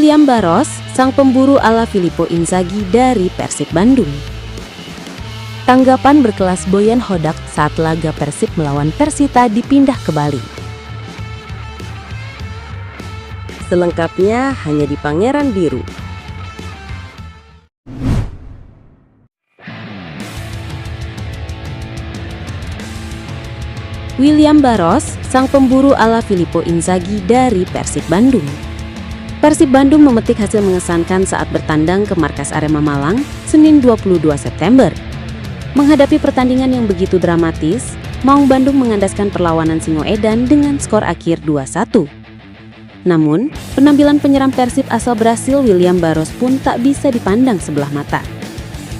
William Barros, sang pemburu ala Filippo Inzaghi dari Persib Bandung. Tanggapan berkelas Boyan Hodak saat laga Persib melawan Persita dipindah ke Bali. Selengkapnya hanya di Pangeran Biru. William Barros, sang pemburu ala Filippo Inzaghi dari Persib Bandung. Persib Bandung memetik hasil mengesankan saat bertandang ke markas Arema Malang, Senin 22 September. Menghadapi pertandingan yang begitu dramatis, Maung Bandung mengandaskan perlawanan Singoedan dengan skor akhir 2-1. Namun, penampilan penyerang Persib asal Brasil William Barros pun tak bisa dipandang sebelah mata.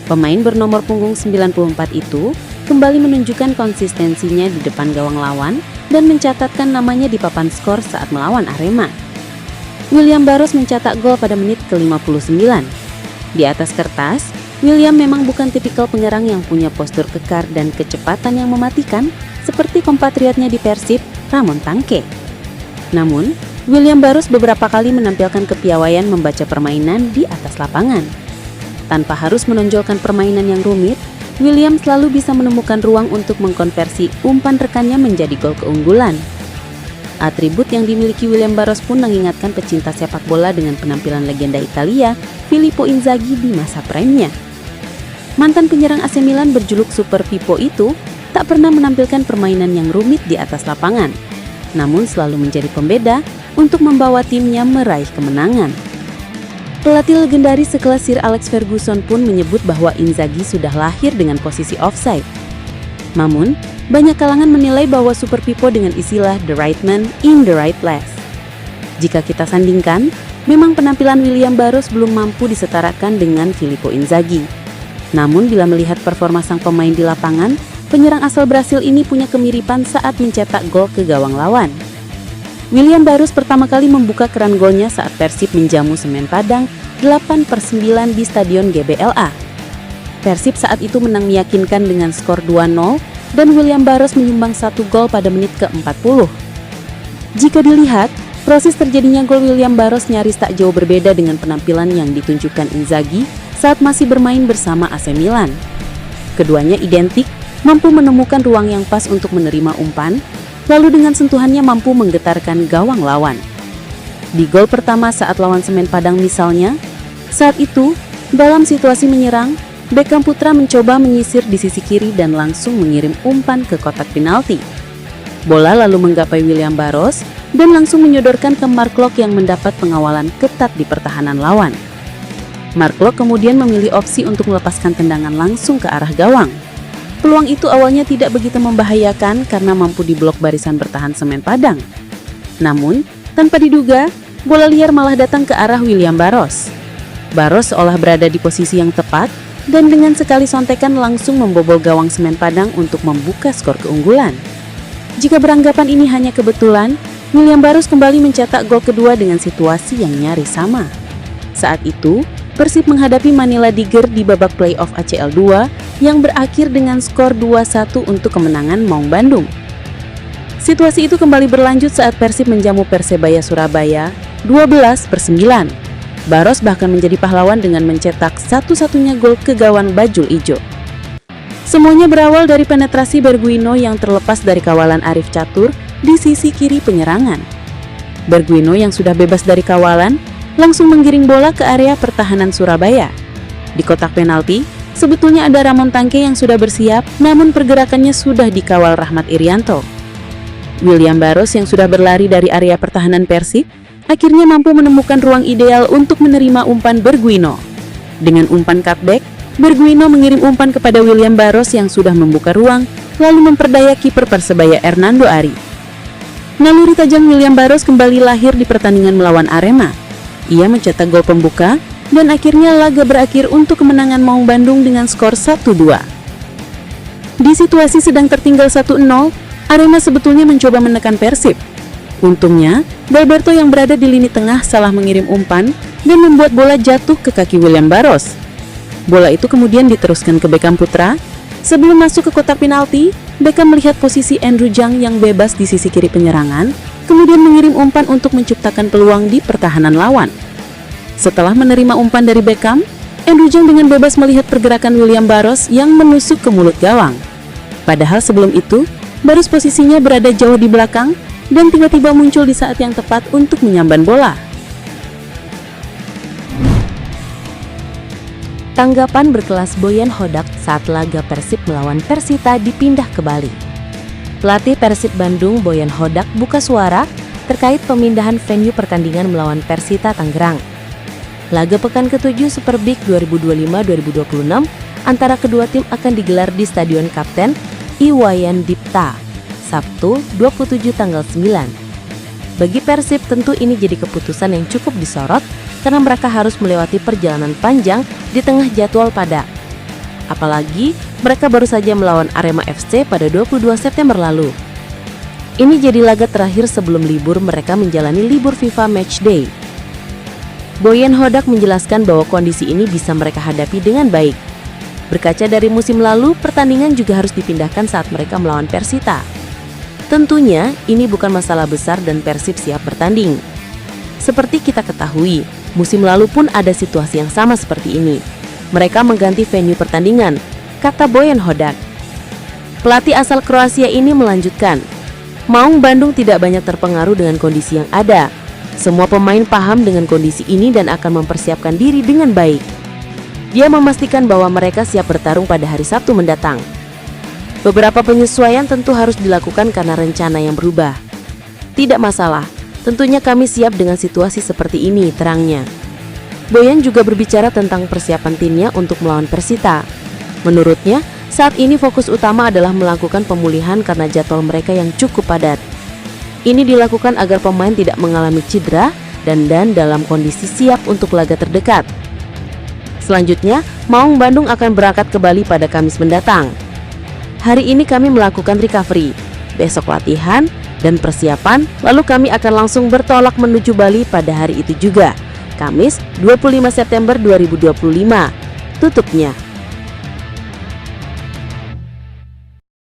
Pemain bernomor punggung 94 itu kembali menunjukkan konsistensinya di depan gawang lawan dan mencatatkan namanya di papan skor saat melawan Arema. William Barros mencetak gol pada menit ke-59. Di atas kertas, William memang bukan tipikal penyerang yang punya postur kekar dan kecepatan yang mematikan seperti kompatriotnya di Persib, Ramon Tangke. Namun, William Barros beberapa kali menampilkan kepiawaian membaca permainan di atas lapangan. Tanpa harus menonjolkan permainan yang rumit, William selalu bisa menemukan ruang untuk mengkonversi umpan rekannya menjadi gol keunggulan. Atribut yang dimiliki William Barros pun mengingatkan pecinta sepak bola dengan penampilan legenda Italia, Filippo Inzaghi di masa prime-nya. Mantan penyerang AC Milan berjuluk Super Pippo itu tak pernah menampilkan permainan yang rumit di atas lapangan, namun selalu menjadi pembeda untuk membawa timnya meraih kemenangan. Pelatih legendaris sekelas Sir Alex Ferguson pun menyebut bahwa Inzaghi sudah lahir dengan posisi offside. Namun, banyak kalangan menilai bahwa Super Pippo dengan istilah the right man in the right place. Jika kita sandingkan, memang penampilan William Barros belum mampu disetarakan dengan Filippo Inzaghi. Namun bila melihat performa sang pemain di lapangan, penyerang asal Brasil ini punya kemiripan saat mencetak gol ke gawang lawan. William Barros pertama kali membuka keran golnya saat Persib menjamu Semen Padang 8-9 di Stadion GBLA. Persib saat itu menang meyakinkan dengan skor 2-0 dan William Barros menyumbang 1 gol pada menit ke-40. Jika dilihat, proses terjadinya gol William Barros nyaris tak jauh berbeda dengan penampilan yang ditunjukkan Inzaghi saat masih bermain bersama AC Milan. Keduanya identik, mampu menemukan ruang yang pas untuk menerima umpan, lalu dengan sentuhannya mampu menggetarkan gawang lawan. Di gol pertama saat lawan Semen Padang misalnya, saat itu, dalam situasi menyerang, Beckham Putra mencoba menyisir di sisi kiri dan langsung mengirim umpan ke kotak penalti. Bola lalu menggapai William Barros dan langsung menyodorkan ke Mark Locke yang mendapat pengawalan ketat di pertahanan lawan. Mark Locke kemudian memilih opsi untuk melepaskan tendangan langsung ke arah gawang. Peluang itu awalnya tidak begitu membahayakan karena mampu diblok barisan bertahan Semen Padang. Namun, tanpa diduga, bola liar malah datang ke arah William Barros. Barros seolah berada di posisi yang tepat dan dengan sekali sontekan langsung membobol gawang Semen Padang untuk membuka skor keunggulan. Jika beranggapan ini hanya kebetulan, William Barros kembali mencetak gol kedua dengan situasi yang nyaris sama. Saat itu, Persib menghadapi Manila Tiger di babak playoff ACL 2 yang berakhir dengan skor 2-1 untuk kemenangan Maung Bandung. Situasi itu kembali berlanjut saat Persib menjamu Persebaya Surabaya 12-9. Barros bahkan menjadi pahlawan dengan mencetak satu-satunya gol ke gawang Bajul Ijo. Semuanya berawal dari penetrasi Berguino yang terlepas dari kawalan Arif Catur di sisi kiri penyerangan. Berguino yang sudah bebas dari kawalan langsung menggiring bola ke area pertahanan Surabaya. Di kotak penalti, sebetulnya ada Ramon Tangke yang sudah bersiap, namun pergerakannya sudah dikawal Rahmat Irianto. William Barros yang sudah berlari dari area pertahanan Persib, akhirnya mampu menemukan ruang ideal untuk menerima umpan Berguino. Dengan umpan cutback, Berguino mengirim umpan kepada William Barros yang sudah membuka ruang, lalu memperdaya kiper Persebaya Hernando Ari. Naluri tajam William Barros kembali lahir di pertandingan melawan Arema. Ia mencetak gol pembuka dan akhirnya laga berakhir untuk kemenangan Maung Bandung dengan skor 1-2. Di situasi sedang tertinggal 1-0, Arema sebetulnya mencoba menekan Persib. Untungnya, Dalberto yang berada di lini tengah salah mengirim umpan dan membuat bola jatuh ke kaki William Barros. Bola itu kemudian diteruskan ke Beckham Putra. Sebelum masuk ke kotak penalti, Beckham melihat posisi Andrew Jang yang bebas di sisi kiri penyerangan, kemudian mengirim umpan untuk menciptakan peluang di pertahanan lawan. Setelah menerima umpan dari Beckham, Andrew John dengan bebas melihat pergerakan William Barros yang menusuk ke mulut gawang. Padahal sebelum itu, Barros posisinya berada jauh di belakang dan tiba-tiba muncul di saat yang tepat untuk menyamban bola. Tanggapan berkelas Boyan Hodak saat laga Persib melawan Persita dipindah ke Bali. Pelatih Persib Bandung Boyan Hodak buka suara terkait pemindahan venue pertandingan melawan Persita Tangerang. Laga pekan ke-7 Super Big 2025-2026 antara kedua tim akan digelar di Stadion Kapten Iwayan Dipta, Sabtu 27 tanggal 9. Bagi Persib tentu ini jadi keputusan yang cukup disorot karena mereka harus melewati perjalanan panjang di tengah jadwal padat. Apalagi mereka baru saja melawan Arema FC pada 22 September lalu. Ini jadi laga terakhir sebelum libur mereka menjalani libur FIFA Matchday. Boyan Hodak menjelaskan bahwa kondisi ini bisa mereka hadapi dengan baik. Berkaca dari musim lalu, pertandingan juga harus dipindahkan saat mereka melawan Persita. Tentunya ini bukan masalah besar dan Persib siap bertanding. Seperti kita ketahui, musim lalu pun ada situasi yang sama seperti ini. Mereka mengganti venue pertandingan, kata Boyan Hodak. Pelatih asal Kroasia ini melanjutkan, Maung Bandung tidak banyak terpengaruh dengan kondisi yang ada. Semua pemain paham dengan kondisi ini dan akan mempersiapkan diri dengan baik. Dia memastikan bahwa mereka siap bertarung pada hari Sabtu mendatang. Beberapa penyesuaian tentu harus dilakukan karena rencana yang berubah. Tidak masalah, tentunya kami siap dengan situasi seperti ini, terangnya. Boyan juga berbicara tentang persiapan timnya untuk melawan Persita. Menurutnya, saat ini fokus utama adalah melakukan pemulihan karena jadwal mereka yang cukup padat. Ini dilakukan agar pemain tidak mengalami cedera dan dalam kondisi siap untuk laga terdekat. Selanjutnya, Maung Bandung akan berangkat ke Bali pada Kamis mendatang. Hari ini kami melakukan recovery, besok latihan dan persiapan, lalu kami akan langsung bertolak menuju Bali pada hari itu juga, Kamis 25 September 2025, tutupnya.